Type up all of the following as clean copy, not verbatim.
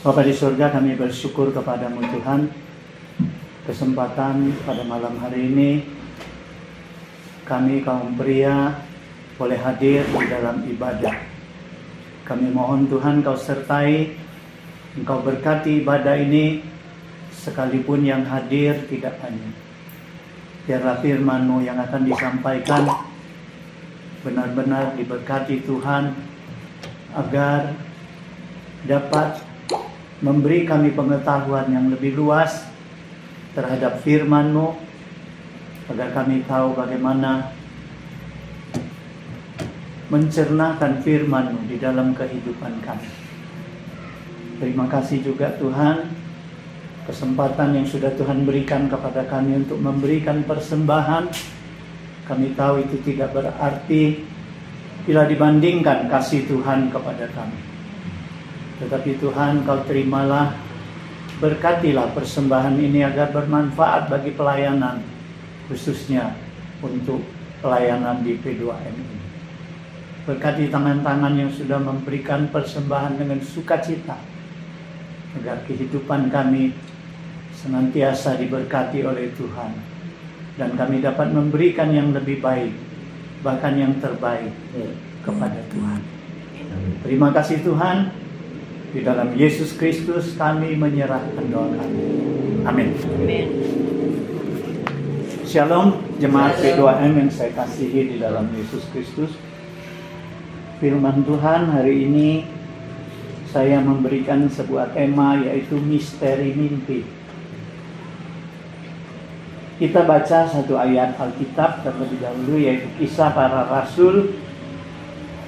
Bapa di surga, kami bersyukur kepadamu Tuhan, kesempatan pada malam hari ini kami kaum pria boleh hadir di dalam ibadah. Kami mohon Tuhan Kau sertai, Engkau berkati ibadah ini, sekalipun yang hadir tidak banyak. Biarlah firman-Mu yang akan disampaikan benar-benar diberkati Tuhan, agar dapat memberi kami pengetahuan yang lebih luas terhadap firman-Mu, agar kami tahu bagaimana mencernahkan firman-Mu di dalam kehidupan kami. Terima kasih juga Tuhan, kesempatan yang sudah Tuhan berikan kepada kami untuk memberikan persembahan. Kami tahu itu tidak berarti bila dibandingkan kasih Tuhan kepada kami. Tetapi Tuhan, Kau terimalah, berkatilah persembahan ini agar bermanfaat bagi pelayanan, khususnya untuk pelayanan di P2M ini. Berkati tangan-tangan yang sudah memberikan persembahan dengan sukacita, agar kehidupan kami senantiasa diberkati oleh Tuhan, dan kami dapat memberikan yang lebih baik, bahkan yang terbaik kepada Tuhan. Terima kasih Tuhan. Di dalam Yesus Kristus kami menyerahkan doa kami. Amin. Amin. Shalom jemaat P2M yang saya kasihi di dalam Yesus Kristus. Firman Tuhan hari ini saya memberikan sebuah tema, yaitu misteri mimpi. Kita baca satu ayat Alkitab terlebih dahulu, yaitu Kisah Para Rasul.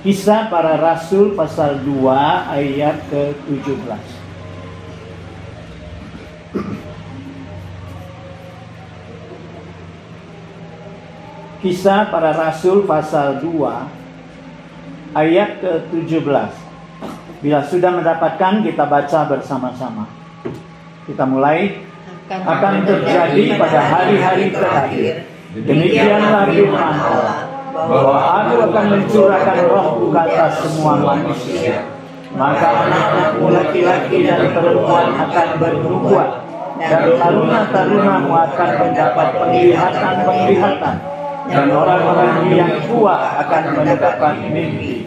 Kisah Para Rasul pasal 2 ayat ke-17. Kisah Para Rasul pasal 2 ayat ke-17. Bila sudah mendapatkan, kita baca bersama-sama. Kita mulai. Akan terjadi pada hari-hari terakhir, demikianlah firman Allah, bahwa Aku akan mencurahkan rohku ke atas semua manusia. Maka anak-anakmu laki-laki dan perempuan akan bernubuat, dan taruna-tarunamu akan mendapat penglihatan-penglihatan, dan orang-orang yang tua akan mendapat mimpi.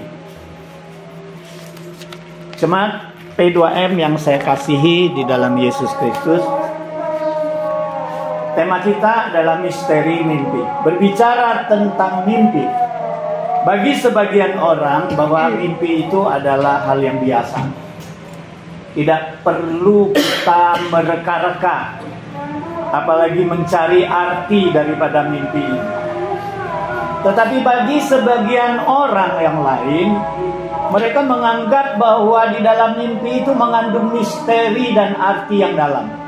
Jemaat P2M yang saya kasihi di dalam Yesus Kristus, tema kita adalah misteri mimpi. Berbicara tentang mimpi, bagi sebagian orang bahwa mimpi itu adalah hal yang biasa. Tidak perlu kita mereka-reka, apalagi mencari arti daripada mimpi ini. Tetapi bagi sebagian orang yang lain, mereka menganggap bahwa di dalam mimpi itu mengandung misteri dan arti yang dalam.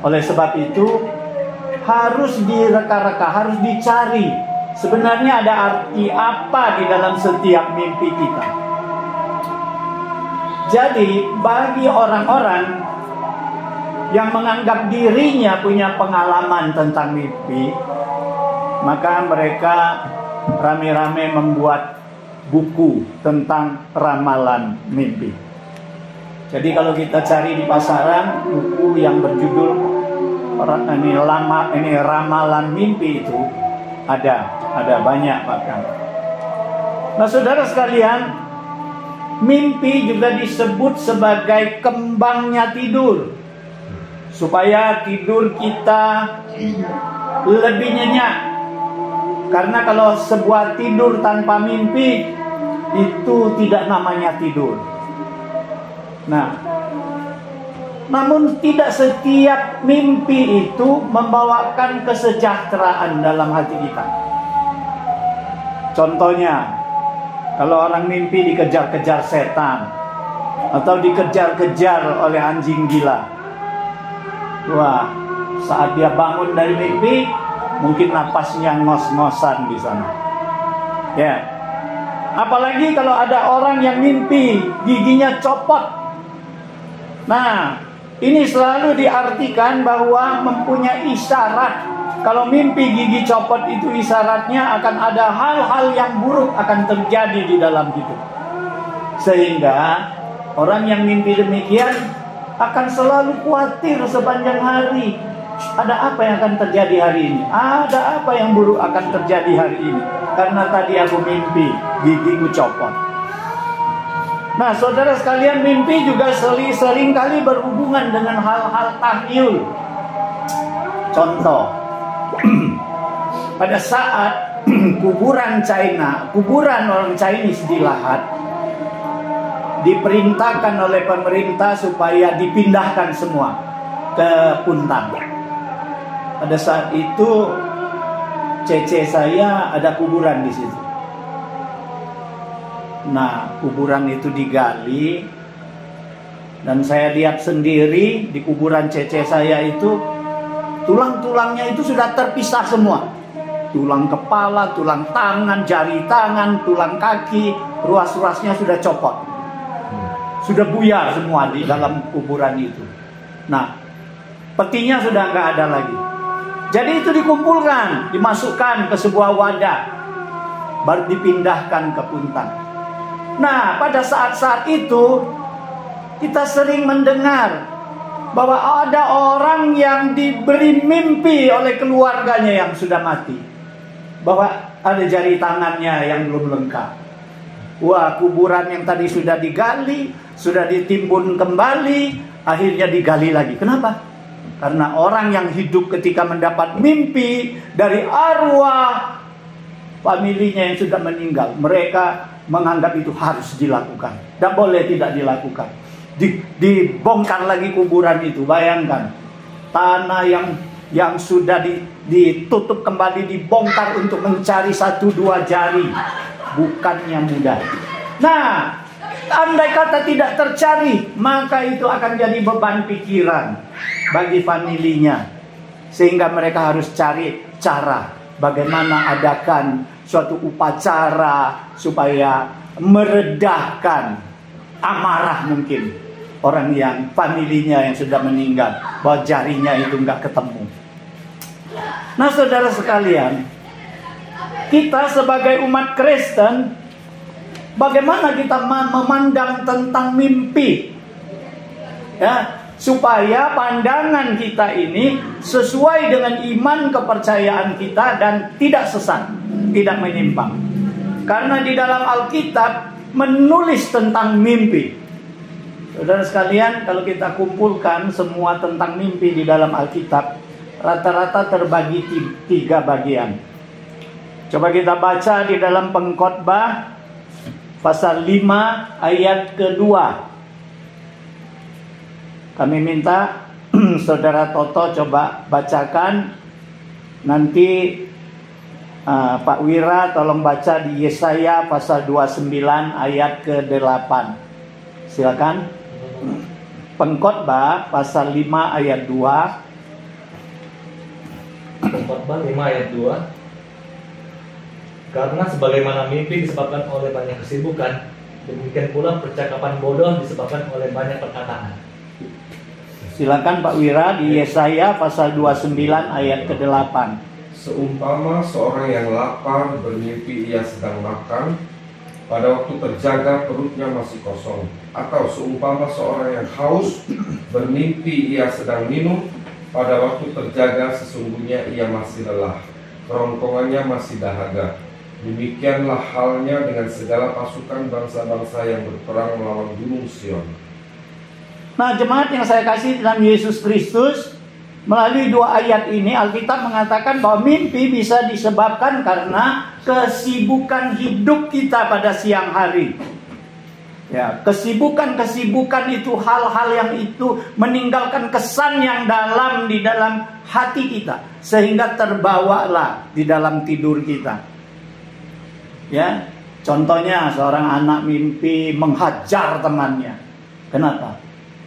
Oleh sebab itu, harus direka-reka, harus dicari sebenarnya ada arti apa di dalam setiap mimpi kita. Jadi, bagi orang-orang yang menganggap dirinya punya pengalaman tentang mimpi, maka mereka rame-rame membuat buku tentang ramalan mimpi. Jadi kalau kita cari di pasaran buku yang berjudul ini ramalan mimpi, itu ada banyak bahkan. Nah, saudara sekalian, mimpi juga disebut sebagai kembangnya tidur, supaya tidur kita lebih nyenyak. Karena kalau sebuah tidur tanpa mimpi, itu tidak namanya tidur. Nah, namun tidak setiap mimpi itu membawakan kesejahteraan dalam hati kita. Contohnya, kalau orang mimpi dikejar-kejar setan atau dikejar-kejar oleh anjing gila, wah, saat dia bangun dari mimpi, mungkin napasnya ngos-ngosan di sana. Ya. Apalagi kalau ada orang yang mimpi giginya copot. Nah, ini selalu diartikan bahwa mempunyai isyarat. Kalau mimpi gigi copot itu isyaratnya akan ada hal-hal yang buruk akan terjadi di dalam hidup. Sehingga Orang yang mimpi demikian akan selalu khawatir sepanjang hari. Ada apa yang akan terjadi hari ini? Ada apa yang buruk akan terjadi hari ini? Karena tadi aku mimpi gigiku copot. Nah, saudara sekalian, mimpi juga sering kali berhubungan dengan hal-hal tahyul. Contoh, pada saat kuburan orang Chinese di Lahat, diperintahkan oleh pemerintah supaya dipindahkan semua ke Puntang. Pada saat itu cece saya ada kuburan di situ. Nah, kuburan itu digali dan saya lihat sendiri di kuburan cece saya itu tulang-tulangnya itu sudah terpisah semua. Tulang kepala, tulang tangan, jari tangan, tulang kaki, ruas-ruasnya sudah copot. Sudah buyar semua di dalam kuburan itu. Nah, petinya sudah nggak ada lagi. Jadi itu dikumpulkan, dimasukkan ke sebuah wadah, baru dipindahkan ke Puntang. Nah, pada saat-saat itu kita sering mendengar bahwa ada orang yang diberi mimpi oleh keluarganya yang sudah mati, bahwa ada jari tangannya yang belum lengkap. Wah, kuburan yang tadi sudah digali, sudah ditimbun kembali, akhirnya digali lagi. Kenapa? Karena orang yang hidup ketika mendapat mimpi dari arwah familinya yang sudah meninggal, mereka menganggap itu harus dilakukan. Dan boleh tidak dilakukan. Dibongkar lagi kuburan itu. Bayangkan, tanah yang sudah ditutup kembali dibongkar untuk mencari 1-2 jari. Bukannya mudah. Nah, andai kata tidak tercari, maka itu akan jadi beban pikiran bagi familinya. Sehingga mereka harus cari cara bagaimana adakan suatu upacara supaya meredahkan amarah mungkin orang yang familinya yang sudah meninggal, bahwa jarinya itu nggak ketemu. Nah, saudara sekalian, kita sebagai umat Kristen, bagaimana kita memandang tentang mimpi, ya, supaya pandangan kita ini sesuai dengan iman kepercayaan kita dan tidak sesat, tidak menyimpang. Karena di dalam Alkitab menulis tentang mimpi. Saudara sekalian, kalau kita kumpulkan semua tentang mimpi di dalam Alkitab, rata-rata terbagi 3 bagian. Coba kita baca di dalam Pengkhotbah pasal 5 ayat kedua. Kami minta saudara Toto coba bacakan. Nanti Pak Wira tolong baca di Yesaya pasal 29 ayat ke-8. Silakan. Pengkhotbah pasal 5 ayat 2. Pengkhotbah 5 ayat 2. Karena sebagaimana mimpi disebabkan oleh banyak kesibukan, demikian pula percakapan bodoh disebabkan oleh banyak perkataan. Silakan Pak Wira di Yesaya pasal 29 ayat ke-8. Seumpama seorang yang lapar bermimpi ia sedang makan, pada waktu terjaga perutnya masih kosong. Atau seumpama seorang yang haus bermimpi ia sedang minum, pada waktu terjaga sesungguhnya ia masih lelah, kerongkongannya masih dahaga. Demikianlah halnya dengan segala pasukan bangsa-bangsa yang berperang melawan gunung Sion. Nah, jemaat yang saya kasih dalam Yesus Kristus, melalui 2 ayat ini Alkitab mengatakan bahwa mimpi bisa disebabkan karena kesibukan hidup kita pada siang hari. Ya, kesibukan itu hal-hal yang itu meninggalkan kesan yang dalam di dalam hati kita, sehingga terbawalah di dalam tidur kita. Ya, contohnya seorang anak mimpi menghajar temannya. Kenapa?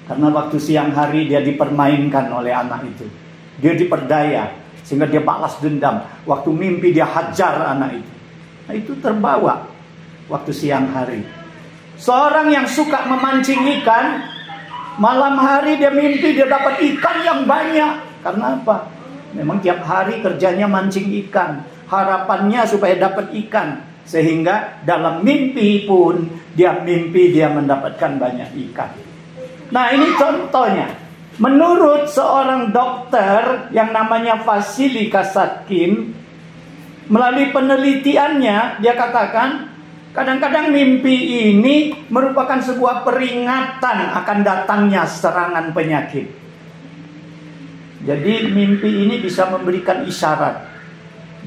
Karena waktu siang hari dia dipermainkan oleh anak itu. Dia diperdaya sehingga dia balas dendam. Waktu mimpi dia hajar anak itu. Nah, itu terbawa waktu siang hari. Seorang yang suka memancing ikan, malam hari dia mimpi dia dapat ikan yang banyak. Karena apa? Memang tiap hari kerjanya mancing ikan. Harapannya supaya dapat ikan. Sehingga dalam mimpi pun dia mendapatkan banyak ikan. Nah, ini contohnya. Menurut seorang dokter yang namanya Vasily Kasatkin, melalui penelitiannya dia katakan kadang-kadang mimpi ini merupakan sebuah peringatan akan datangnya serangan penyakit. Jadi mimpi ini bisa memberikan isyarat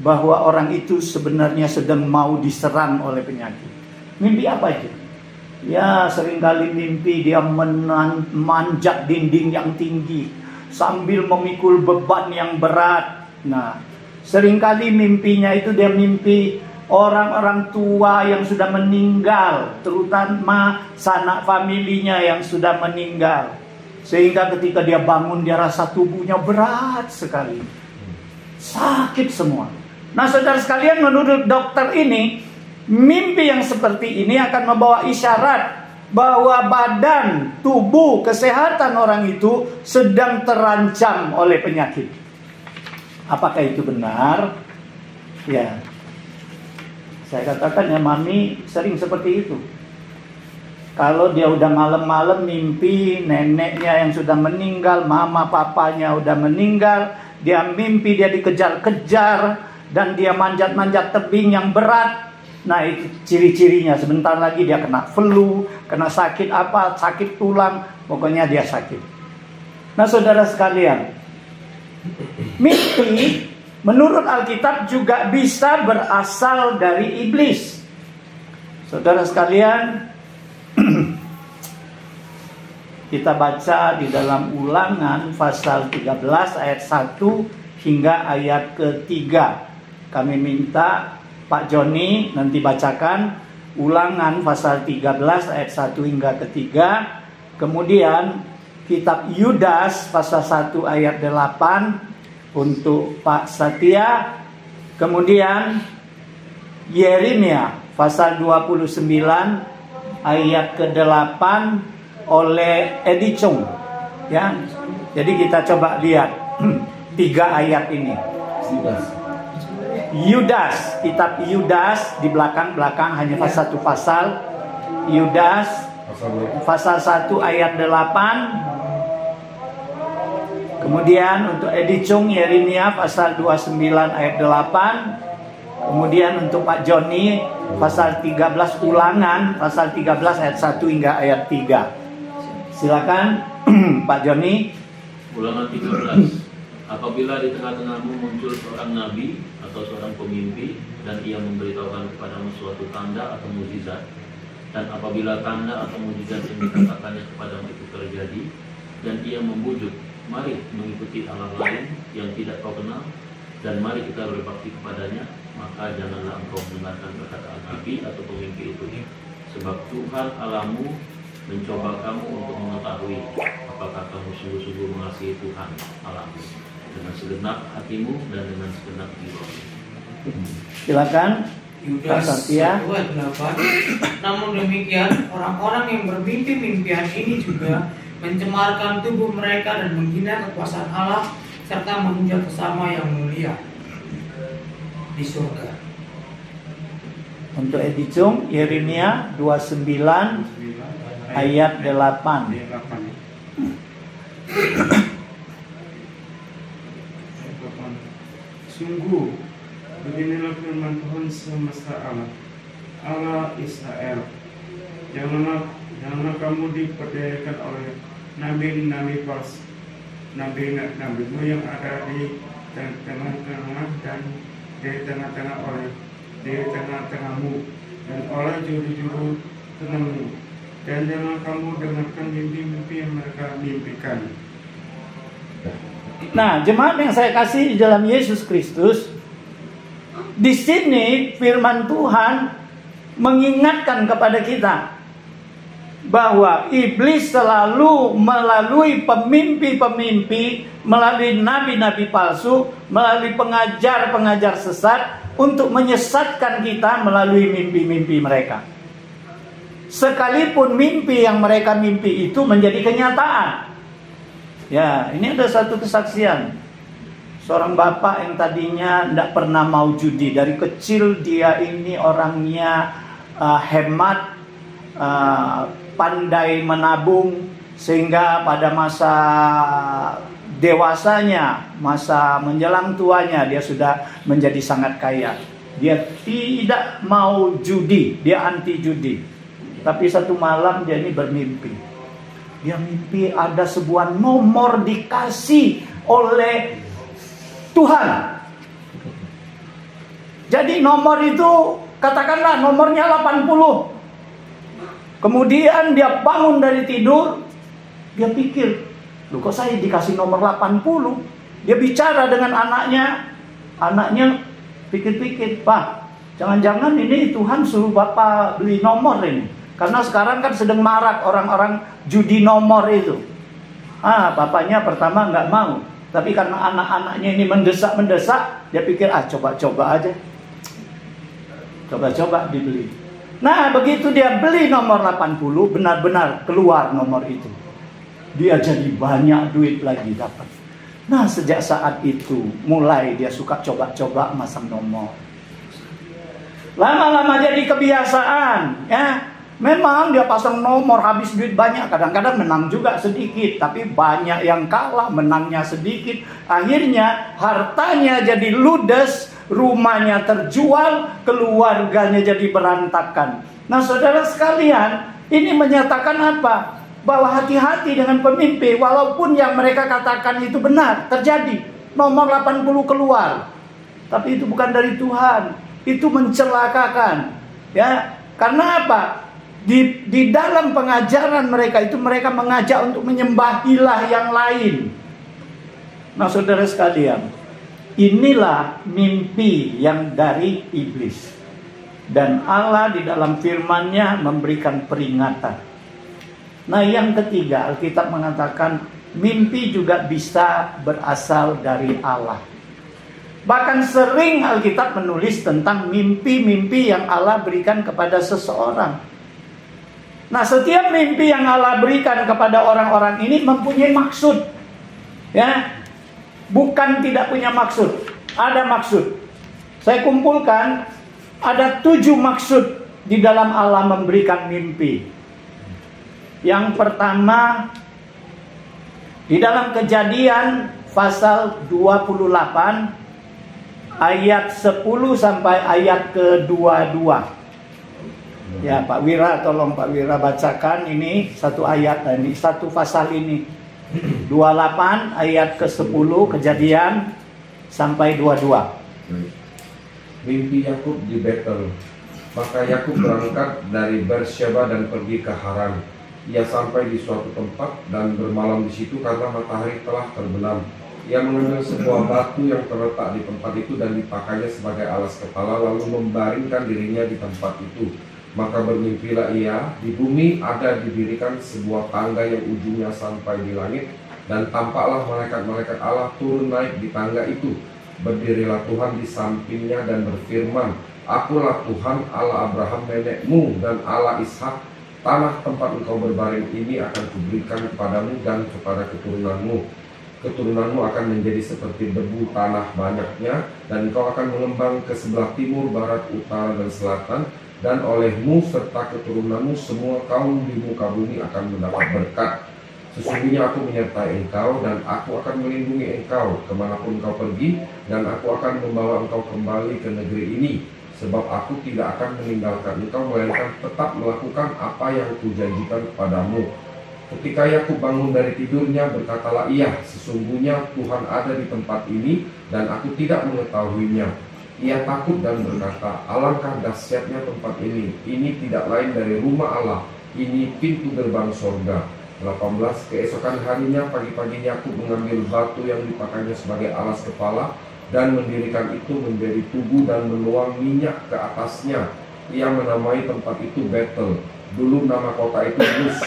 bahwa orang itu sebenarnya sedang mau diserang oleh penyakit. Mimpi apa itu? Ya, seringkali mimpi dia memanjat dinding yang tinggi sambil memikul beban yang berat. Nah, seringkali mimpinya itu dia mimpi orang-orang tua yang sudah meninggal, terutama sanak familinya yang sudah meninggal. Sehingga ketika dia bangun dia rasa tubuhnya berat sekali, sakit semua. Nah, saudara sekalian, menurut dokter ini, mimpi yang seperti ini akan membawa isyarat bahwa badan, tubuh, kesehatan orang itu sedang terancam oleh penyakit. Apakah itu benar? Ya, saya katakan ya, mami sering seperti itu. Kalau dia udah malam-malam mimpi neneknya yang sudah meninggal, mama papanya udah meninggal, dia mimpi dia dikejar-kejar dan dia manjat-manjat tebing yang berat. Nah, itu ciri-cirinya. Sebentar lagi dia kena flu, kena sakit apa, sakit tulang, pokoknya dia sakit. Nah, saudara sekalian, mimpi menurut Alkitab juga bisa berasal dari iblis. Saudara sekalian, kita baca di dalam Ulangan pasal 13 ayat 1 hingga ayat ketiga. Kami minta Pak Joni nanti bacakan Ulangan pasal 13 ayat 1 hingga ketiga. Kemudian kitab Yudas pasal 1 ayat 8 untuk Pak Satya. Kemudian Yeremia pasal 29 ayat ke-8 oleh Edi Chung. Ya. Jadi kita coba lihat 3 ayat ini. Yudas, kitab Yudas di belakang hanya satu pasal. Yudas pasal 1 ayat 8. Kemudian untuk Edi Chung Yeremia pasal 29 ayat 8. Kemudian untuk Pak Joni pasal 13 Ulangan pasal 13 ayat 1 hingga ayat 3. Silakan Pak Joni. Ulangan 13. Apabila di tengah-tengahmu muncul seorang nabi atau seorang pemimpi dan ia memberitahukan kepadamu suatu tanda atau mukjizat, dan apabila tanda atau mukjizat yang dikatakannya kepadamu itu terjadi, dan ia membujuk, mari mengikuti Allah lain yang tidak kau kenal, dan mari kita berbakti kepadanya, maka janganlah engkau mendengarkan perkataan nabi atau pemimpi itu, sebab Tuhan Allahmu mencoba kamu untuk mengetahui apakah kamu sungguh-sungguh mengasihi Tuhan Allahmu dengan segenap hatimu dan dengan segenap jiwamu. Silakan Pak Yudas Satya. 1:8. Namun demikian, orang-orang yang bermimpi mimpian ini juga mencemarkan tubuh mereka dan menghina kekuasaan Allah serta menghina sesama yang mulia di surga. Untuk Edi Chung Yeremia 29 ayat 8. Sungguh, beginilah firman Tuhan semesta alam, Allah Israel. Janganlah kamu diperdayakan oleh nabi-nabi palsu, nabi-nabimu yang ada di tengah-tengah dan di tengah-tengahmu dan oleh juru-juru tenangmu. Dan jangan kamu dengarkan mimpi-mimpi yang mereka mimpikan. Nah, jemaat yang saya kasih di dalam Yesus Kristus, di sini firman Tuhan mengingatkan kepada kita bahwa iblis selalu melalui pemimpi-pemimpi, melalui nabi-nabi palsu, melalui pengajar-pengajar sesat untuk menyesatkan kita melalui mimpi-mimpi mereka. Sekalipun mimpi yang mereka mimpi itu menjadi kenyataan. Ya, ini ada satu kesaksian. Seorang bapak yang tadinya tidak pernah mau judi. Dari kecil dia ini orangnya hemat, pandai menabung, sehingga pada masa dewasanya, masa menjelang tuanya, dia sudah menjadi sangat kaya. Dia tidak mau judi, dia anti judi. Tapi satu malam dia ini bermimpi. Dia mimpi ada sebuah nomor dikasih oleh Tuhan. Jadi nomor itu, katakanlah nomornya 80. Kemudian dia bangun dari tidur, dia pikir, loh kok saya dikasih nomor 80? Dia bicara dengan anaknya. Anaknya pikir-pikir, Pak, jangan-jangan ini Tuhan suruh Bapak beli nomor ini. Karena sekarang kan sedang marak orang-orang judi nomor itu. Bapaknya pertama nggak mau. Tapi karena anak-anaknya ini mendesak-mendesak, dia pikir, coba-coba aja. Coba-coba dibeli. Nah, begitu dia beli nomor 80, benar-benar keluar nomor itu. Dia jadi banyak duit lagi dapat. Nah, sejak saat itu, mulai dia suka coba-coba masang nomor. Lama-lama jadi kebiasaan, ya. Memang dia pasang nomor, habis duit banyak. Kadang-kadang menang juga sedikit, tapi banyak yang kalah, menangnya sedikit. Akhirnya hartanya jadi ludes, rumahnya terjual, keluarganya jadi berantakan. Nah, saudara sekalian, ini menyatakan apa? Bahwa hati-hati dengan pemimpi, walaupun yang mereka katakan itu benar, terjadi. Nomor 80 keluar. Tapi itu bukan dari Tuhan. Itu mencelakakan. Ya, karena apa? Di dalam pengajaran mereka itu, mereka mengajak untuk menyembah ilah yang lain. Nah, saudara sekalian, inilah mimpi yang dari iblis. Dan Allah di dalam firman-Nya memberikan peringatan. Nah, yang ketiga, Alkitab mengatakan mimpi juga bisa berasal dari Allah. Bahkan sering Alkitab menulis tentang mimpi-mimpi yang Allah berikan kepada seseorang. Nah, setiap mimpi yang Allah berikan kepada orang-orang ini mempunyai maksud. Ya, bukan tidak punya maksud. Ada maksud. Saya kumpulkan ada 7 maksud di dalam Allah memberikan mimpi. Yang pertama, di dalam Kejadian pasal 28 ayat 10 sampai ayat ke-22. Ya, Pak Wira, tolong Pak Wira bacakan ini satu ayat, ini satu pasal ini. 28 ayat ke-10 Kejadian sampai 22. Mimpi Yakub di Betel. Maka Yakub berangkat dari Beersheba dan pergi ke Haran. Ia sampai di suatu tempat dan bermalam di situ karena matahari telah terbenam. Ia mengambil sebuah batu yang terletak di tempat itu dan dipakainya sebagai alas kepala, lalu membaringkan dirinya di tempat itu. Maka bermimpilah ia, di bumi ada didirikan sebuah tangga yang ujungnya sampai di langit, dan tampaklah malaikat-malaikat Allah turun naik di tangga itu. Berdirilah Tuhan di sampingnya dan berfirman, Akulah Tuhan Allah Abraham nenekmu dan Allah Ishak. Tanah tempat engkau berbaring ini akan kuberikan kepadamu dan kepada keturunanmu. Keturunanmu akan menjadi seperti debu tanah banyaknya, dan engkau akan mengembang ke sebelah timur, barat, utara, dan selatan. Dan olehmu serta keturunanmu semua kaum di muka bumi akan mendapat berkat. Sesungguhnya aku menyertai engkau, dan aku akan melindungi engkau kemanapun engkau pergi, dan aku akan membawa engkau kembali ke negeri ini. Sebab aku tidak akan meninggalkan engkau, melainkan tetap melakukan apa yang kujanjikan kepadamu. Ketika Yakub bangun dari tidurnya, berkatalah ia, sesungguhnya Tuhan ada di tempat ini, dan aku tidak mengetahuinya. Ia takut dan berkata, alangkah dahsyatnya tempat ini. Ini tidak lain dari rumah Allah. Ini pintu gerbang sorga. 18. Keesokan harinya pagi-pagi Yakub mengambil batu yang dipakainya sebagai alas kepala dan mendirikan itu menjadi tugu dan menuang minyak ke atasnya. Ia menamai tempat itu Betel. Dulu nama kota itu Luz.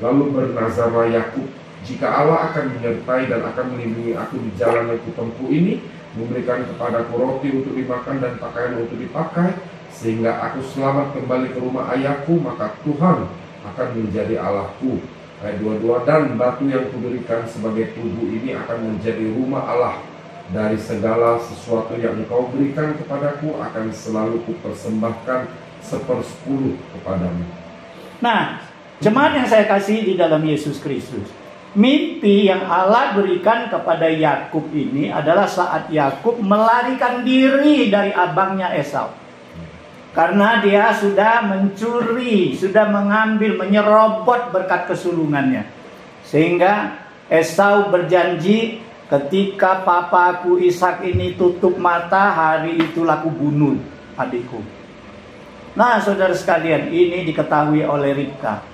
Lalu bernazarlah Yakub, jika Allah akan menyertai dan akan melindungi aku di jalan yang kutempuh ini, memberikan kepadaku roti untuk dimakan dan pakaian untuk dipakai, sehingga aku selamat kembali ke rumah ayahku, maka Tuhan akan menjadi Allahku. Ayat 22, dan batu yang kuberikan sebagai tugu ini akan menjadi rumah Allah. Dari segala sesuatu yang engkau berikan kepadaku akan selalu kupersembahkan 1/10 kepadamu. Nah, jemaat yang saya kasih di dalam Yesus Kristus, mimpi yang Allah berikan kepada Yakub ini adalah saat Yakub melarikan diri dari abangnya Esau. Karena dia sudah mencuri, sudah mengambil, menyerobot berkat kesulungannya. Sehingga Esau berjanji, ketika papaku Ishak ini tutup mata, hari itulah aku bunuh adikku. Nah, saudara sekalian, ini diketahui oleh Ribka,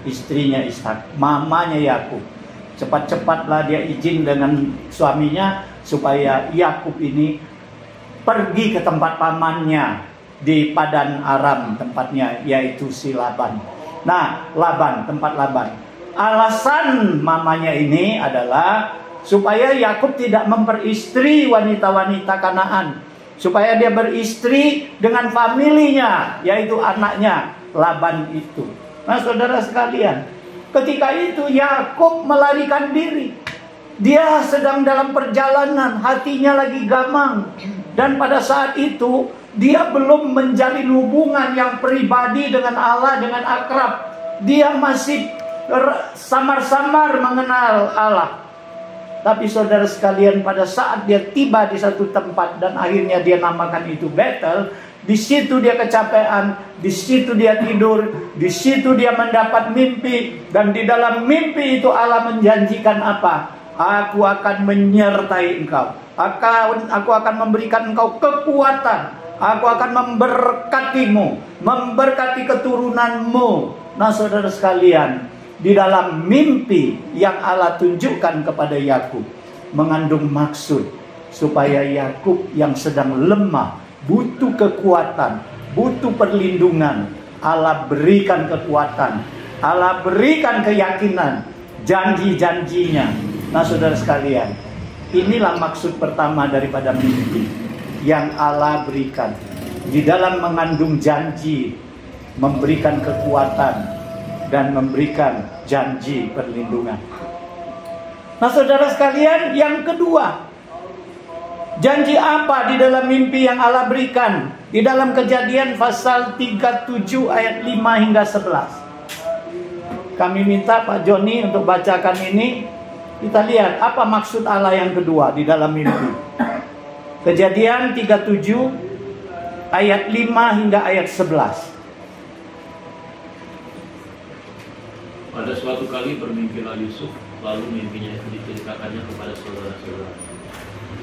istrinya Ishak, mamanya Yakub. Cepat-cepatlah dia izin dengan suaminya supaya Yakub ini pergi ke tempat pamannya di Padan Aram, tempatnya yaitu si Laban. Nah, tempat Laban. Alasan mamanya ini adalah supaya Yakub tidak memperistri wanita-wanita Kanaan, supaya dia beristri dengan familinya, yaitu anaknya Laban itu. Nah, saudara sekalian, ketika itu Yakub melarikan diri. Dia sedang dalam perjalanan, hatinya lagi gamang. Dan pada saat itu dia belum menjalin hubungan yang pribadi dengan Allah, dengan akrab. Dia masih samar-samar mengenal Allah. Tapi saudara sekalian, pada saat dia tiba di satu tempat dan akhirnya dia namakan itu Betel, di situ dia kecapean, di situ dia tidur, di situ dia mendapat mimpi, dan di dalam mimpi itu Allah menjanjikan apa? Aku akan menyertai engkau. Aku akan memberikan engkau kekuatan. Aku akan memberkatimu, memberkati keturunanmu. Nah, saudara sekalian, di dalam mimpi yang Allah tunjukkan kepada Yakub mengandung maksud supaya Yakub yang sedang lemah, butuh kekuatan, butuh perlindungan, Allah berikan kekuatan, Allah berikan keyakinan, janji-janjinya. Nah, saudara sekalian, inilah maksud pertama daripada mimpi yang Allah berikan. Di dalam mengandung janji, memberikan kekuatan, dan memberikan janji perlindungan. Nah, saudara sekalian, yang kedua, janji apa di dalam mimpi yang Allah berikan? Di dalam Kejadian pasal 37 ayat 5 hingga 11. Kami minta Pak Joni untuk bacakan ini. Kita lihat apa maksud Allah yang kedua di dalam mimpi. Kejadian 37 ayat 5 hingga ayat 11. Pada suatu kali bermimpilah Yusuf, lalu mimpinya itu diceritakannya kepada saudara-saudara.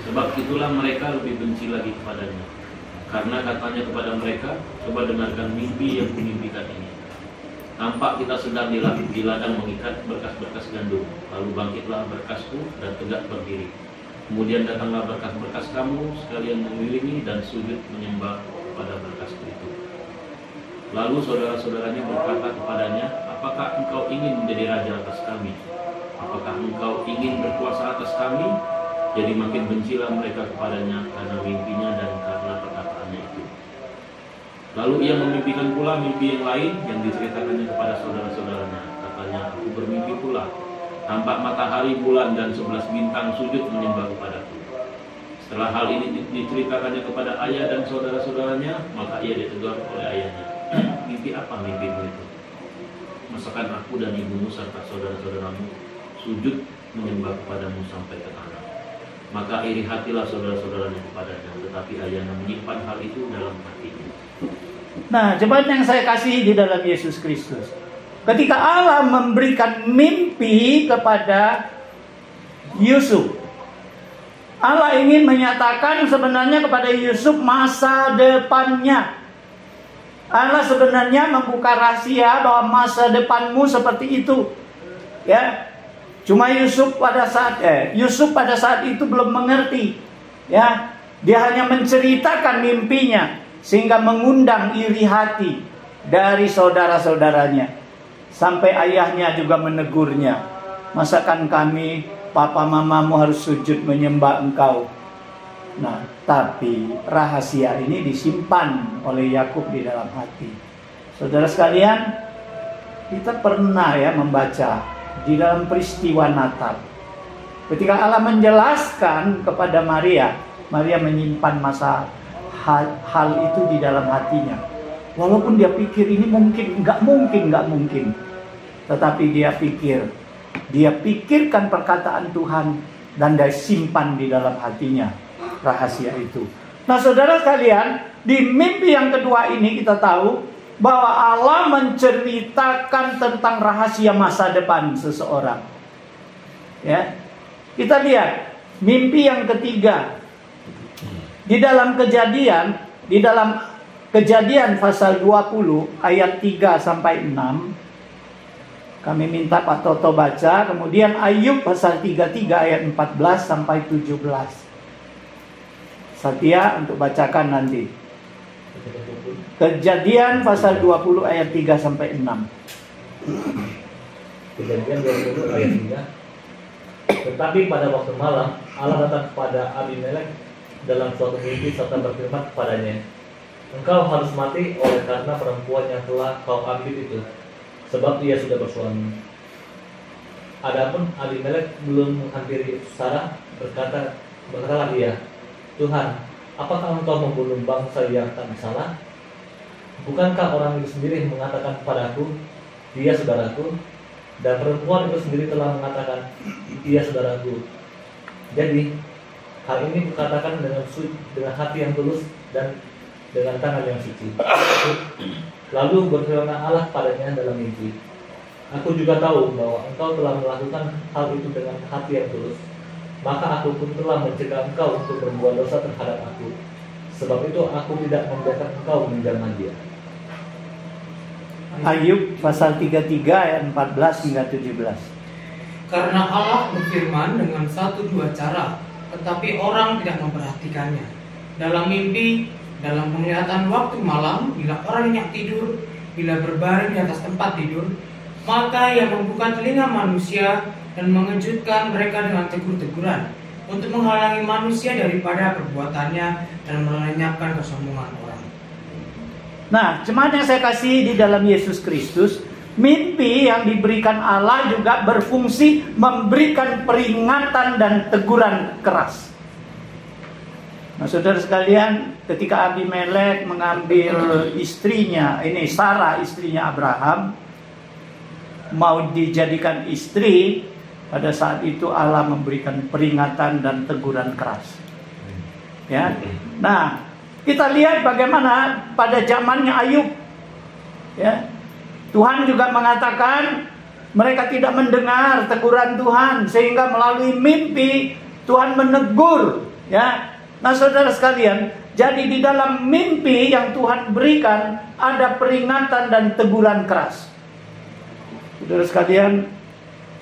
Sebab itulah mereka lebih benci lagi kepadanya. Karena katanya kepada mereka, coba dengarkan mimpi yang kumimpikan ini. Nampak kita sedang di ladang mengikat berkas-berkas gandum. Lalu bangkitlah berkasku dan tegak berdiri. Kemudian datanglah berkas-berkas kamu sekalian mengelilingi dan sujud menyembah pada berkasku itu. Lalu saudara-saudaranya berkata kepadanya, apakah engkau ingin menjadi raja atas kami? Apakah engkau ingin berkuasa atas kami? Jadi makin bencilah mereka kepadanya karena mimpinya dan karena perkataannya itu. Lalu ia memimpikan pula mimpi yang lain yang diceritakannya kepada saudara-saudaranya. Katanya, aku bermimpi pula, tampak matahari, bulan, dan 11 bintang sujud menyembah kepadaku. Setelah hal ini diceritakannya kepada ayah dan saudara-saudaranya, maka ia ditegur oleh ayahnya. Mimpi apa mimpimu itu? Masakan aku dan ibumu serta saudara-saudaramu sujud menyembah kepadamu sampai ke tanah. Maka iri hatilah saudara-saudaranya kepadanya, tetapi ayahnya menyimpan hal itu dalam hatinya. Nah, jemaat yang saya kasih di dalam Yesus Kristus, ketika Allah memberikan mimpi kepada Yusuf, Allah ingin menyatakan sebenarnya kepada Yusuf masa depannya. Allah sebenarnya membuka rahasia bahwa masa depanmu seperti itu. Ya. Cuma Yusuf pada saat itu belum mengerti. Ya. Dia hanya menceritakan mimpinya sehingga mengundang iri hati dari saudara-saudaranya. Sampai ayahnya juga menegurnya. Masakan kami, papa mamamu harus sujud menyembah engkau. Nah, tapi rahasia ini disimpan oleh Yakub di dalam hati. Saudara sekalian, kita pernah ya membaca di dalam peristiwa Natal. Ketika Allah menjelaskan kepada Maria, Maria menyimpan hal itu di dalam hatinya. Walaupun dia pikir ini nggak mungkin. Tetapi dia pikirkan perkataan Tuhan dan dia simpan di dalam hatinya rahasia itu. Nah, saudara sekalian, di mimpi yang kedua ini kita tahu bahwa Allah menceritakan tentang rahasia masa depan seseorang. Ya. Kita lihat mimpi yang ketiga. Di dalam Kejadian pasal 20 ayat 3 sampai 6. Kami minta Pak Toto baca. Kemudian Ayub pasal 33 ayat 14 sampai 17. Setia untuk bacakan nanti. Kejadian pasal 20 ayat 3 sampai 6. Kejadian 20 ayat 3. Tetapi pada waktu malam Allah datang kepada Abimelek dalam suatu mimpi serta berfirman kepadanya, engkau harus mati oleh karena perempuan yang telah kau ambil itu, sebab dia sudah bersuami. Adapun Abimelek belum menghampiri Sarah, berkatalah dia, Tuhan, apakah engkau membunuh bangsa yang tak bersalah? Bukankah orang itu sendiri mengatakan kepadaku, dia saudaraku, dan perempuan itu sendiri telah mengatakan, dia saudaraku. Jadi hal ini kukatakan dengan hati yang tulus dan dengan tangan yang suci. Lalu berfirman Allah padanya dalam mimpi, aku juga tahu bahwa engkau telah melakukan hal itu dengan hati yang tulus. Maka aku pun telah mencegah engkau untuk berbuat dosa terhadap aku. Sebab itu aku tidak membiarkan engkau menjamah dia. Ayub pasal 33 ayat 14 hingga 17. Karena Allah berfirman dengan 1-2 cara, tetapi orang tidak memperhatikannya. Dalam mimpi, dalam penglihatan waktu malam, bila orang nyenyak tidur, bila berbaring di atas tempat tidur, maka ia membuka telinga manusia dan mengejutkan mereka dengan tegur-teguran, untuk menghalangi manusia daripada perbuatannya dan melenyapkan kesombongan orang. Nah, jemaat yang saya kasih di dalam Yesus Kristus, mimpi yang diberikan Allah juga berfungsi memberikan peringatan dan teguran keras. Nah, saudara sekalian, ketika Abimelek mengambil istrinya, ini Sarah istrinya Abraham, mau dijadikan istri, pada saat itu Allah memberikan peringatan dan teguran keras. Ya. Nah, kita lihat bagaimana pada zamannya Ayub. Ya. Tuhan juga mengatakan mereka tidak mendengar teguran Tuhan, sehingga melalui mimpi Tuhan menegur, ya. Nah, saudara sekalian, jadi di dalam mimpi yang Tuhan berikan ada peringatan dan teguran keras. Saudara sekalian,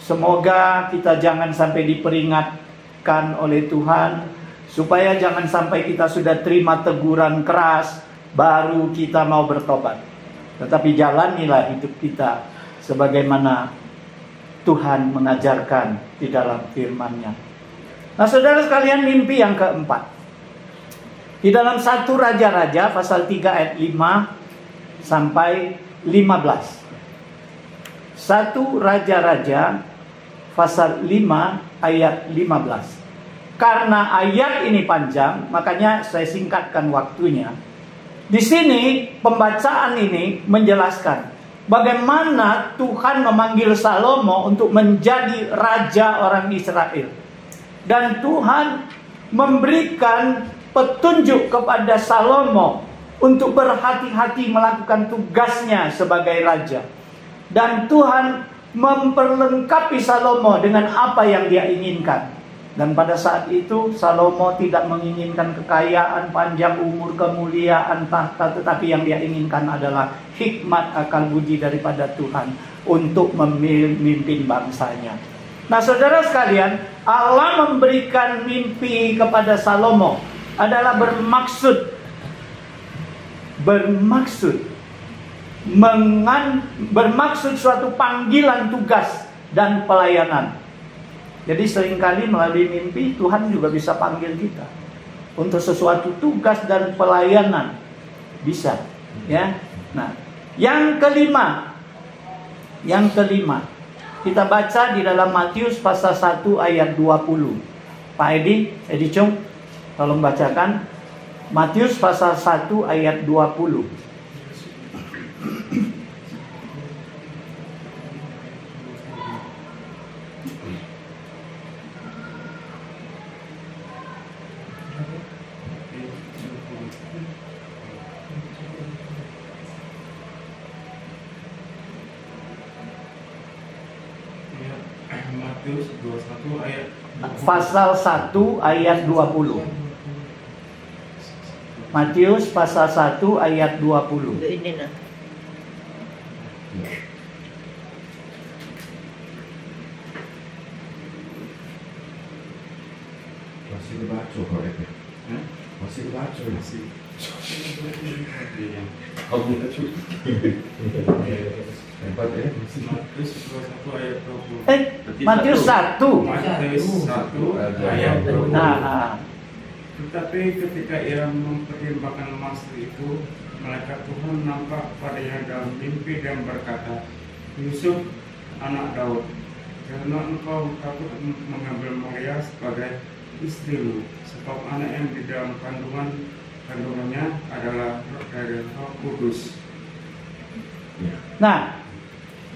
semoga kita jangan sampai diperingatkan oleh Tuhan, supaya jangan sampai kita sudah terima teguran keras baru kita mau bertobat. Tetapi jalanilah hidup kita sebagaimana Tuhan mengajarkan di dalam firman-Nya. Nah, saudara sekalian, mimpi yang keempat. Di dalam 1 Raja-Raja pasal 3 ayat 5 sampai 15. 1 Raja-Raja pasal 5 ayat 15. Karena ayat ini panjang, makanya saya singkatkan waktunya. Di sini pembacaan ini menjelaskan bagaimana Tuhan memanggil Salomo untuk menjadi raja orang Israel. Dan Tuhan memberikan petunjuk kepada Salomo untuk berhati-hati melakukan tugasnya sebagai raja. Dan Tuhan memperlengkapi Salomo dengan apa yang dia inginkan. Dan pada saat itu Salomo tidak menginginkan kekayaan, panjang umur, kemuliaan, tahta, tetapi yang dia inginkan adalah hikmat, akal budi daripada Tuhan untuk memimpin bangsanya. Nah, saudara sekalian, Allah memberikan mimpi kepada Salomo adalah bermaksud suatu panggilan tugas dan pelayanan. Jadi seringkali melalui mimpi Tuhan juga bisa panggil kita untuk sesuatu tugas dan pelayanan, bisa, ya. Nah, yang kelima, Kita baca di dalam Matius pasal 1 ayat 20. Pak Edi Chung, tolong bacakan Matius pasal 1 ayat 20. Matius 21 ayat Pasal 1 ayat 20. Matius pasal 1 ayat 20. Ini nah. Masih dibaca kok itu. Masih dibaca ya? Kamu baca. Hebat ya. Matius 21 ayat 20. Matius 1. Matius 1 ayat 20. Nah, Tetapi ketika ia mempertimbangkan maksud itu, malaikat Tuhan nampak padanya dalam mimpi dan berkata, Yusuf, anak Daud, janganlah engkau takut mengambil Maria sebagai istrimu, sebab anak yang di dalam kandungannya adalah dari Roh Kudus. nah,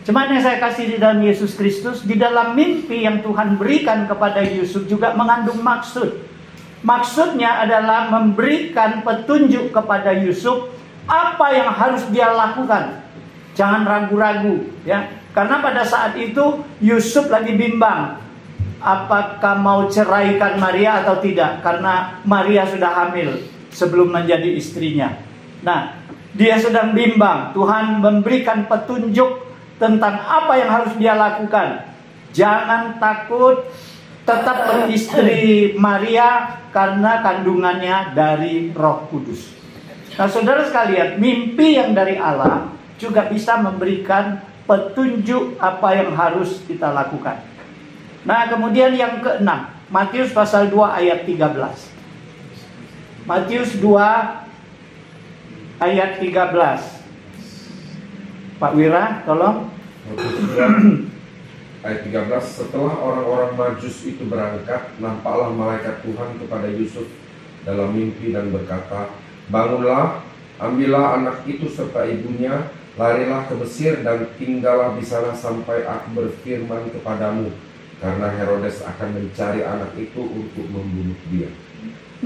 cuman yang saya kasih di dalam Yesus Kristus, di dalam mimpi yang Tuhan berikan kepada Yusuf juga mengandung maksud. Maksudnya adalah memberikan petunjuk kepada Yusuf apa yang harus dia lakukan. Jangan ragu-ragu, ya. Karena pada saat itu Yusuf lagi bimbang, apakah mau ceraikan Maria atau tidak, karena Maria sudah hamil sebelum menjadi istrinya. Nah, dia sedang bimbang. Tuhan memberikan petunjuk tentang apa yang harus dia lakukan. Jangan takut, tetap beristri Maria karena kandungannya dari Roh Kudus. Nah, saudara sekalian, mimpi yang dari Allah juga bisa memberikan petunjuk apa yang harus kita lakukan. Nah, kemudian yang keenam, Matius pasal 2 ayat 13. Matius 2 ayat 13. Pak Wira, tolong. Ayat 13, setelah orang-orang Majus itu berangkat, nampaklah malaikat Tuhan kepada Yusuf dalam mimpi dan berkata, bangunlah, ambillah anak itu serta ibunya, larilah ke Mesir dan tinggallah di sana sampai aku berfirman kepadamu, karena Herodes akan mencari anak itu untuk membunuh dia.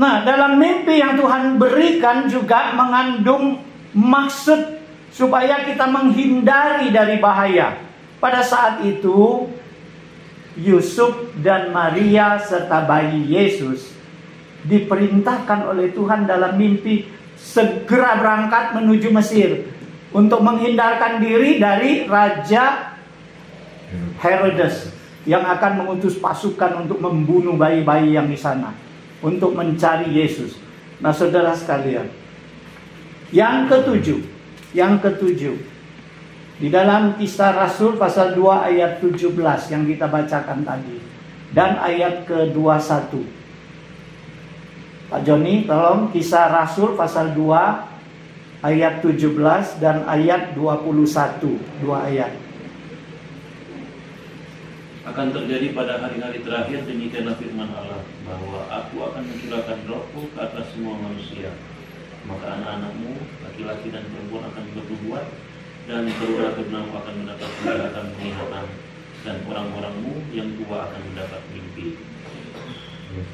Nah, dalam mimpi yang Tuhan berikan juga mengandung maksud supaya kita menghindari dari bahaya. Pada saat itu, Yusuf dan Maria serta bayi Yesus diperintahkan oleh Tuhan dalam mimpi segera berangkat menuju Mesir untuk menghindarkan diri dari Raja Herodes yang akan mengutus pasukan untuk membunuh bayi-bayi yang di sana, untuk mencari Yesus. Nah, saudara sekalian, yang ketujuh, di dalam Kisah Rasul pasal 2 ayat 17 yang kita bacakan tadi, dan ayat ke-21. Pak Joni, tolong Kisah Rasul pasal 2 ayat 17 dan ayat 21. 2 ayat. Akan terjadi pada hari-hari terakhir demikianlah firman Allah, bahwa aku akan mencurahkan rohku ke atas semua manusia. Maka anak-anakmu, laki-laki dan perempuan akan bernubuat, dan perwira-perwiramu akan mendapat penglihatan, dan orang-orangmu yang tua akan mendapat mimpi.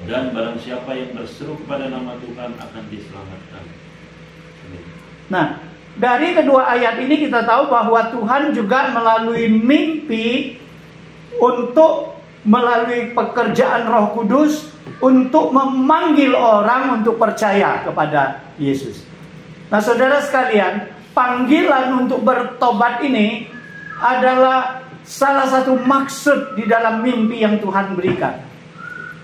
Dan barang siapa yang berseru kepada nama Tuhan akan diselamatkan. Amin. Nah, dari kedua ayat ini kita tahu bahwa Tuhan juga melalui mimpi untuk melalui pekerjaan Roh Kudus untuk memanggil orang untuk percaya kepada Yesus. Nah, saudara sekalian, panggilan untuk bertobat ini adalah salah satu maksud di dalam mimpi yang Tuhan berikan.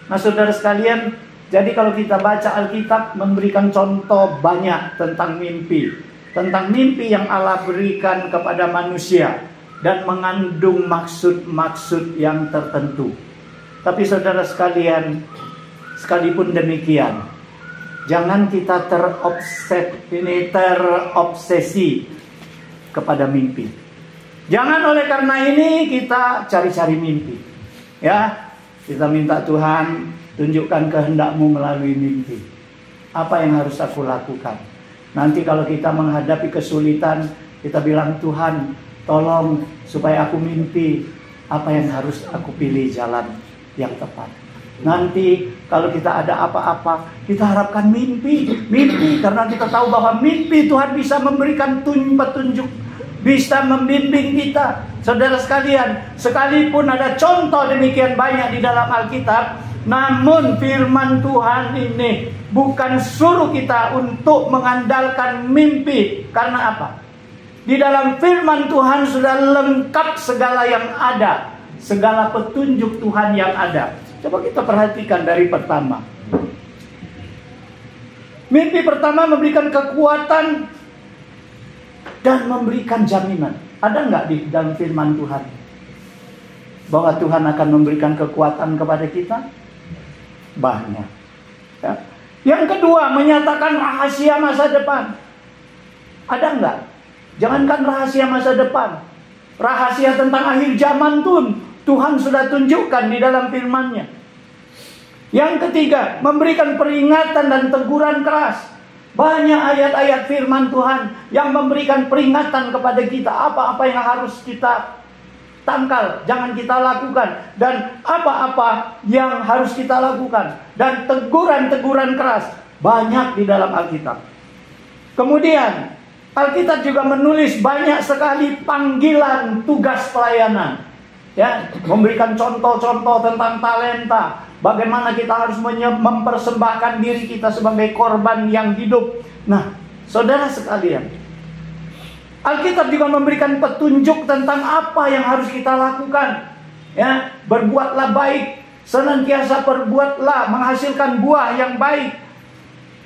Nah, saudara sekalian, jadi kalau kita baca Alkitab memberikan contoh banyak tentang mimpi yang Allah berikan kepada manusia dan mengandung maksud-maksud yang tertentu. Tapi saudara sekalian, sekalipun demikian, jangan kita terobsesi kepada mimpi. Jangan oleh karena ini kita cari-cari mimpi. Ya, kita minta Tuhan tunjukkan kehendak-Mu melalui mimpi. Apa yang harus aku lakukan? Nanti kalau kita menghadapi kesulitan, kita bilang, Tuhan tolong supaya aku mimpi apa yang harus aku pilih jalan yang tepat. Nanti kalau kita ada apa-apa, kita harapkan mimpi. Karena kita tahu bahwa mimpi Tuhan bisa memberikan petunjuk, bisa membimbing kita. Saudara sekalian, sekalipun ada contoh demikian banyak di dalam Alkitab, namun firman Tuhan ini bukan suruh kita untuk mengandalkan mimpi. Karena apa? Di dalam firman Tuhan sudah lengkap segala yang ada, segala petunjuk Tuhan yang ada. Coba kita perhatikan dari pertama. Mimpi pertama memberikan kekuatan dan memberikan jaminan. Ada nggak di dalam firman Tuhan bahwa Tuhan akan memberikan kekuatan kepada kita? Banyak. Ya. Yang kedua, menyatakan rahasia masa depan. Ada nggak? Jangankan rahasia masa depan, rahasia tentang akhir zaman pun Tuhan sudah tunjukkan di dalam firman-Nya. Yang ketiga, memberikan peringatan dan teguran keras. Banyak ayat-ayat firman Tuhan yang memberikan peringatan kepada kita. Apa-apa yang harus kita tangkal, jangan kita lakukan. Dan apa-apa yang harus kita lakukan. Dan teguran-teguran keras. Banyak di dalam Alkitab. Kemudian, Alkitab juga menulis banyak sekali panggilan tugas pelayanan. Ya, memberikan contoh-contoh tentang talenta. Bagaimana kita harus mempersembahkan diri kita sebagai korban yang hidup. Nah, saudara sekalian, Alkitab juga memberikan petunjuk tentang apa yang harus kita lakukan. Ya, berbuatlah baik, senantiasa berbuatlah, menghasilkan buah yang baik.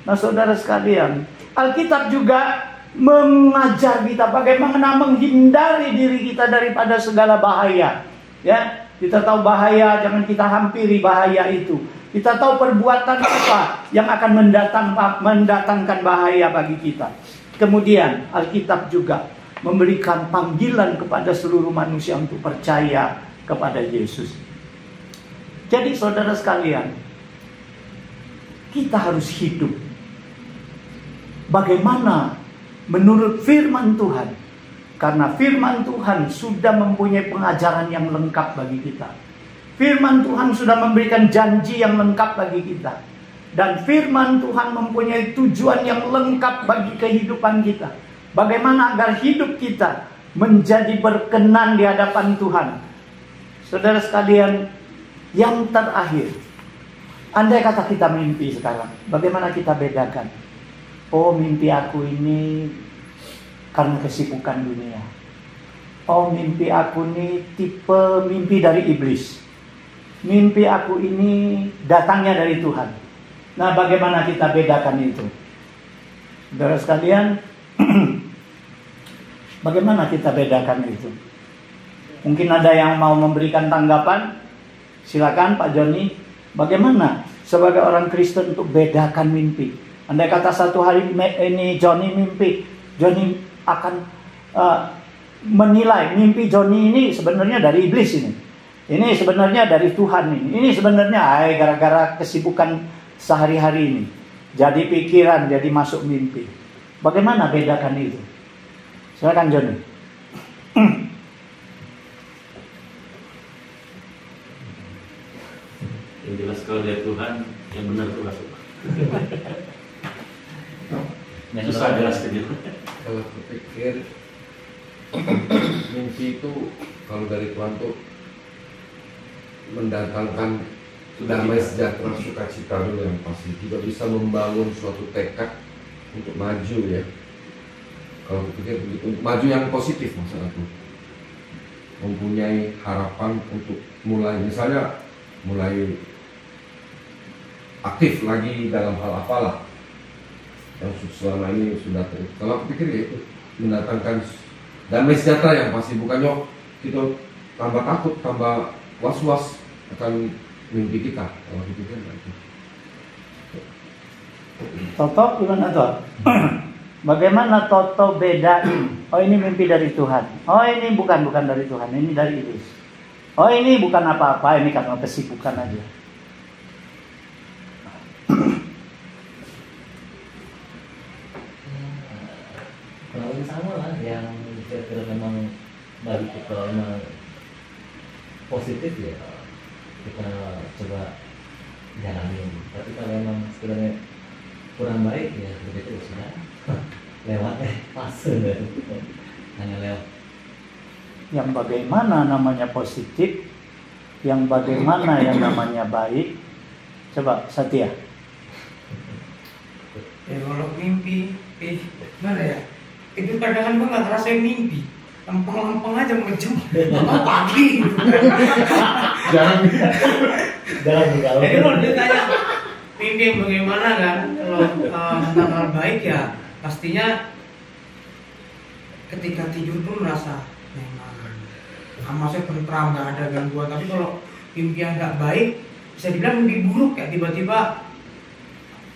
Nah, saudara sekalian, Alkitab juga mengajar kita bagaimana menghindari diri kita daripada segala bahaya. Ya, kita tahu bahaya, jangan kita hampiri bahaya itu. Kita tahu perbuatan apa yang akan mendatangkan bahaya bagi kita. Kemudian Alkitab juga memberikan panggilan kepada seluruh manusia untuk percaya kepada Yesus. Jadi saudara sekalian, kita harus hidup bagaimana menurut firman Tuhan. Karena firman Tuhan sudah mempunyai pengajaran yang lengkap bagi kita. Firman Tuhan sudah memberikan janji yang lengkap bagi kita. Dan firman Tuhan mempunyai tujuan yang lengkap bagi kehidupan kita. Bagaimana agar hidup kita menjadi berkenan di hadapan Tuhan. Saudara sekalian, yang terakhir, andai kata kita mimpi sekarang, bagaimana kita bedakan? Oh, mimpi aku ini karena kesibukan dunia. Oh, mimpi aku ini tipe mimpi dari iblis. Mimpi aku ini datangnya dari Tuhan. Nah, bagaimana kita bedakan itu? Saudara sekalian, bagaimana kita bedakan itu? Mungkin ada yang mau memberikan tanggapan. Silakan Pak Joni. Bagaimana sebagai orang Kristen untuk bedakan mimpi? Andai kata satu hari ini Joni mimpi, Joni akan menilai mimpi Joni ini sebenarnya dari iblis ini. Ini sebenarnya dari Tuhan ini. Ini sebenarnya gara-gara kesibukan sehari-hari ini. Jadi pikiran, jadi masuk mimpi. Bagaimana bedakan itu? Silakan Joni. Yang jelas kalau dari Tuhan, yang benar Tuhan. Susah jelaskan itu. Kalau berpikir mimpi itu kalau dari Tuhan tuh mendatangkan damai sejahtera, sukacita dulu yang pasti, juga bisa membangun suatu tekad untuk maju ya. Kalau berpikir begitu, untuk maju yang positif maksudku, mempunyai harapan untuk mulai, misalnya mulai aktif lagi dalam hal apalah yang selama ini sudah terjadi. Kalau aku pikir ya itu mendatangkan damai sejahtera yang pasti, bukannya kita tambah takut, tambah was-was akan mimpi kita. Kalau aku pikir itu. Toto gimana Toto? Bagaimana Toto bedain Oh ini mimpi dari Tuhan. Oh ini bukan dari Tuhan, ini dari iblis. Oh ini bukan apa-apa, ini karena kesibukan aja. Kalau sama lah yang kira-kira memang bagi kita memang positif ya, kita coba jalanin. Tapi kalau memang sebenarnya kurang baik ya begitu sudah lewat fase hanya lewat. Yang bagaimana namanya positif, yang bagaimana yang namanya baik. Coba Satya. Ya kalau mimpi, gimana ya? Itu kadang gue nggak ngerasain mimpi, lempeng-lempeng aja ngejum, pagi. Jangan kalau. Jadi kalau ditanya mimpi yang bagaimana kan, kalau tentang hal baik ya pastinya ketika tidur pun merasa nyaman, maksudnya tentram, nggak ada gangguan. Tapi kalau mimpi yang nggak baik bisa dibilang mimpi buruk, kayak tiba-tiba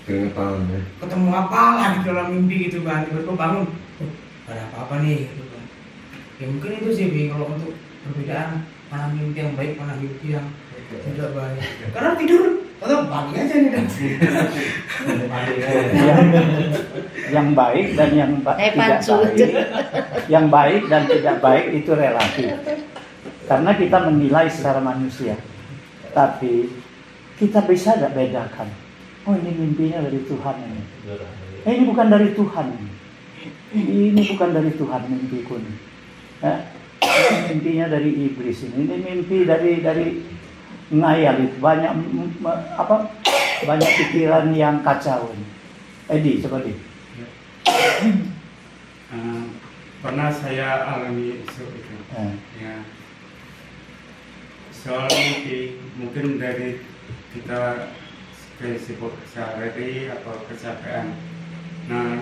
keringetan ya. ketemu apalah di dalam mimpi gitu kan, tiba-tiba bangun, ada apa-apa nih gitu kan. Ya mungkin itu sih Bi, kalau untuk perbedaan mana mimpi yang baik, mana mimpi yang tidak baik. Karena tidur atau pagi aja nih dan Yang baik dan yang tidak baik, yang baik dan tidak baik itu relatif. Karena kita menilai secara manusia. Tapi kita bisa tidak bedakan. Oh ini mimpinya dari Tuhan ini. Ini bukan dari Tuhan. Ini bukan dari Tuhan mimpiku ini. Ini mimpinya dari iblis ini. Ini mimpi dari ngayal itu, banyak pikiran yang kacau ini. Edi, coba Edi. Pernah saya alami itu. Ya. Soal mimpi mungkin dari kita sibuk sehari atau kecapean. Nah,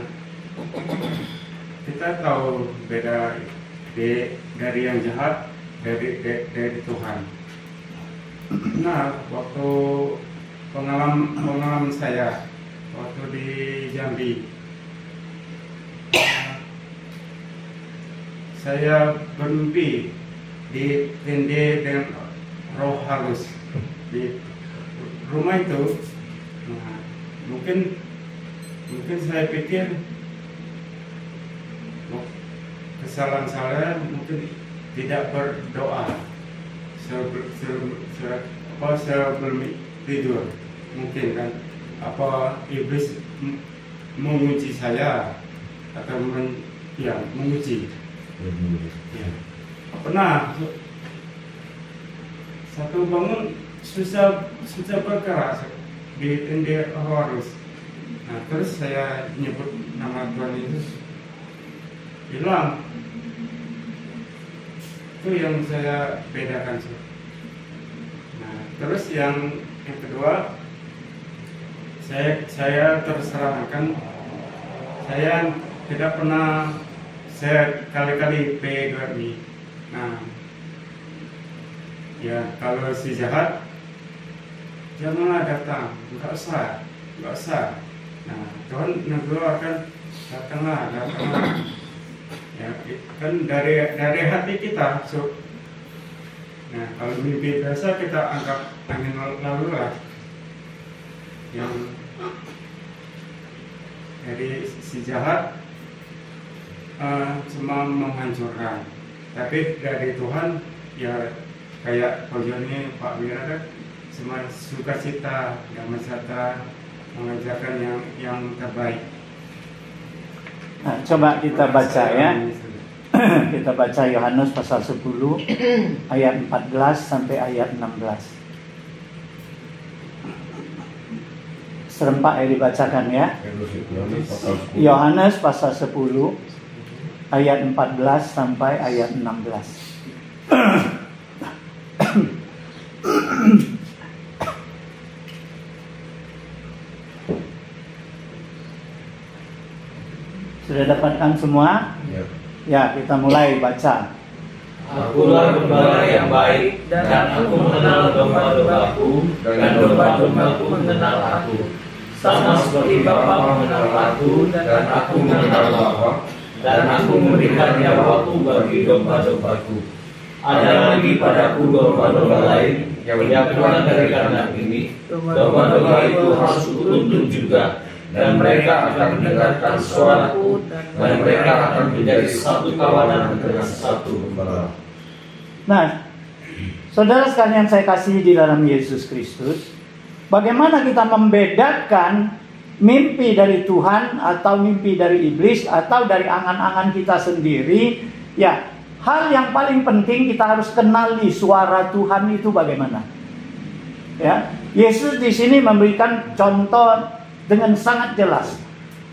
kita tahu beda dari yang jahat dari Tuhan. Nah, waktu pengalaman saya waktu di Jambi, saya bermimpi ditindih dengan roh halus di rumah itu. Nah, mungkin saya pikir kesalahan saya mungkin tidak berdoa sebelum tidur, mungkin kan apa iblis menguji saya atau menguji. Ya. Pernah satu bangun susah bergerak ditindih harus. Nah, terus saya nyebut nama Tuhan Yesus, hilang. Itu yang saya bedakan. Nah, terus yang kedua, saya terserahkan. Saya tidak pernah, saya kali-kali PGRI. Nah, ya kalau si jahat janganlah datang, nggak usah. Nah, Tuhan negara akan datanglah. Ya, kan dari hati kita. Nah, kalau mimpi biasa kita anggap angin lalu lah. Yang dari si jahat cuma menghancurkan. Tapi dari Tuhan ya kayak Joni, Pak Wira kan cuma sukacita, damai sejahtera, mengajarkan yang terbaik. Nah, coba kita baca ya. Kita baca Yohanes pasal 10 ayat 14 sampai ayat 16. Serempak ya dibacakan ya. Yohanes pasal 10 ayat 14 sampai ayat 16. Sudah dapatkan semua? Ya, kita mulai baca. Akulah gembala yang baik, dan aku mengenal domba-dombaku, dan domba-dombaku mengenal aku. Sama seperti Bapa mengenal aku, dan aku mengenal Bapa, dan aku memberikan nyawaku bagi domba-dombaku. Ada lagi padaku domba-domba lain yang bukan dari kandang ini. Domba-domba itu harus kutuntun juga, dan mereka akan mendengarkan suaraku, dan mereka akan menjadi satu kawanan dengan satu gembala. Nah, saudara sekalian saya kasih di dalam Yesus Kristus, bagaimana kita membedakan mimpi dari Tuhan atau mimpi dari iblis atau dari angan-angan kita sendiri? Ya, hal yang paling penting kita harus kenali suara Tuhan itu bagaimana. Ya, Yesus di sini memberikan contoh dengan sangat jelas.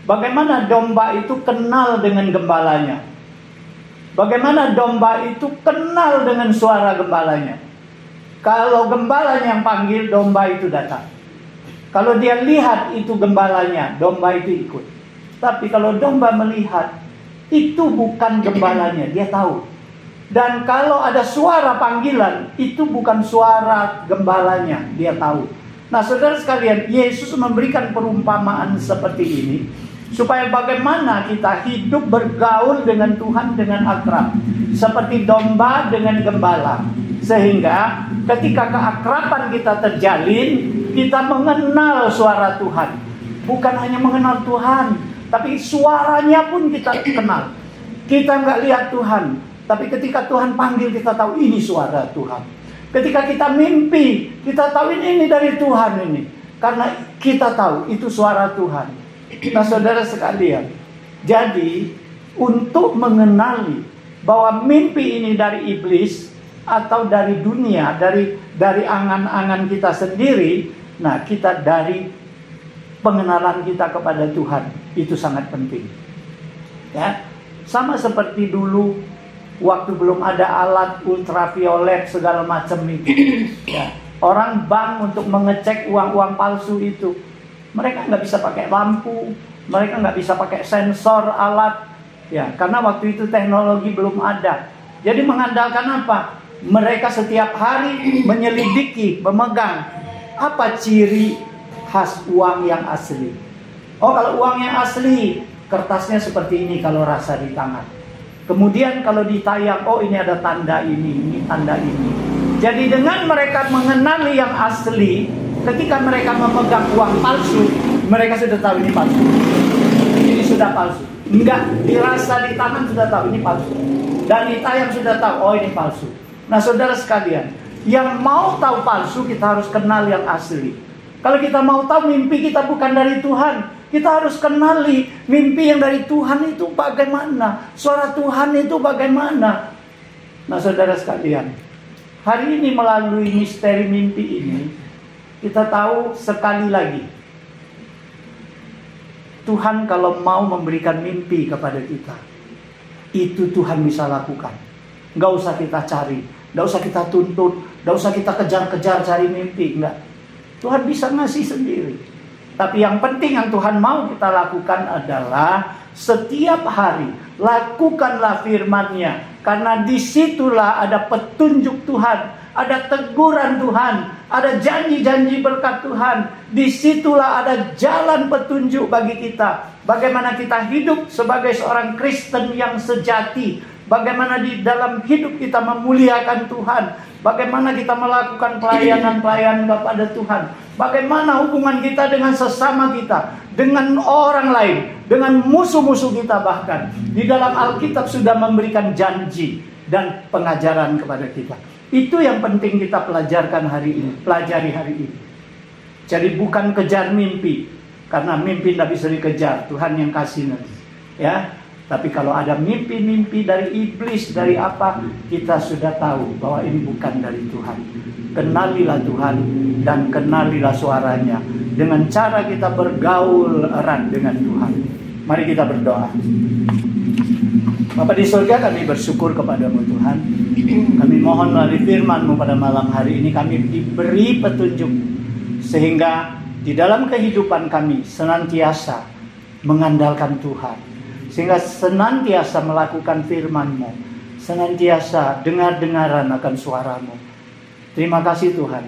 Bagaimana domba itu kenal dengan gembalanya. Bagaimana domba itu kenal dengan suara gembalanya. Kalau gembalanya yang panggil, domba itu datang. Kalau dia lihat itu gembalanya, domba itu ikut. Tapi kalau domba melihat, itu bukan gembalanya, dia tahu. Dan kalau ada suara panggilan, itu bukan suara gembalanya, dia tahu. Nah, saudara sekalian, Yesus memberikan perumpamaan seperti ini, supaya bagaimana kita hidup bergaul dengan Tuhan dengan akrab. Seperti domba dengan gembala. Sehingga ketika keakraban kita terjalin, kita mengenal suara Tuhan. Bukan hanya mengenal Tuhan, tapi suaranya pun kita kenal. Kita nggak lihat Tuhan, tapi ketika Tuhan panggil kita tahu ini suara Tuhan. Ketika kita mimpi, kita tahu ini dari Tuhan ini. Karena kita tahu itu suara Tuhan. Nah, saudara sekalian, jadi untuk mengenali bahwa mimpi ini dari iblis atau dari dunia, dari angan-angan kita sendiri, nah kita dari pengenalan kita kepada Tuhan itu sangat penting. Ya, sama seperti dulu waktu belum ada alat ultraviolet segala macam itu. Ya, orang bank untuk mengecek uang-uang palsu itu, mereka nggak bisa pakai lampu, mereka nggak bisa pakai sensor alat, ya, karena waktu itu teknologi belum ada. Jadi mengandalkan apa? Mereka setiap hari menyelidiki, memegang apa ciri khas uang yang asli. Oh, kalau uang yang asli, kertasnya seperti ini kalau rasa di tangan. Kemudian kalau ditayang, oh ini ada tanda ini tanda ini. Jadi dengan mereka mengenali yang asli, ketika mereka memegang uang palsu, mereka sudah tahu ini palsu. Ini sudah palsu. Enggak, dirasa di tangan sudah tahu ini palsu. Dan ditayang sudah tahu, oh ini palsu. Nah, saudara sekalian, yang mau tahu palsu, kita harus kenal yang asli. Kalau kita mau tahu mimpi kita bukan dari Tuhan, kita harus kenali mimpi yang dari Tuhan itu bagaimana, suara Tuhan itu bagaimana. Nah, saudara sekalian, hari ini melalui misteri mimpi ini, kita tahu sekali lagi, Tuhan kalau mau memberikan mimpi kepada kita, itu Tuhan bisa lakukan. Nggak usah kita cari, nggak usah kita tuntut, nggak usah kita kejar-kejar cari mimpi, enggak. Tuhan bisa ngasih sendiri. Tapi yang penting yang Tuhan mau kita lakukan adalah setiap hari lakukanlah firman-Nya, karena disitulah ada petunjuk Tuhan, ada teguran Tuhan, ada janji-janji berkat Tuhan. Disitulah ada jalan petunjuk bagi kita. Bagaimana kita hidup sebagai seorang Kristen yang sejati. Bagaimana di dalam hidup kita memuliakan Tuhan. Bagaimana kita melakukan pelayanan-pelayanan kepada Tuhan. Bagaimana hubungan kita dengan sesama kita, dengan orang lain, dengan musuh-musuh kita bahkan. Di dalam Alkitab sudah memberikan janji dan pengajaran kepada kita. Itu yang penting kita pelajarkan hari ini, pelajari hari ini. Jadi bukan kejar mimpi, karena mimpi tidak bisa dikejar, Tuhan yang kasih nanti. Ya, tapi kalau ada mimpi-mimpi dari iblis, dari apa, kita sudah tahu bahwa ini bukan dari Tuhan. Kenalilah Tuhan dan kenalilah suaranya dengan cara kita bergaul erat dengan Tuhan. Mari kita berdoa. Bapa di surga, kami bersyukur kepadamu Tuhan. Kami mohon melalui firman-Mu pada malam hari ini kami diberi petunjuk, sehingga di dalam kehidupan kami senantiasa mengandalkan Tuhan, sehingga senantiasa melakukan firman-Mu, senantiasa dengar-dengaran akan suara-Mu. Terima kasih Tuhan.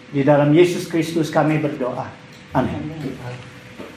Di dalam Yesus Kristus kami berdoa. Amin.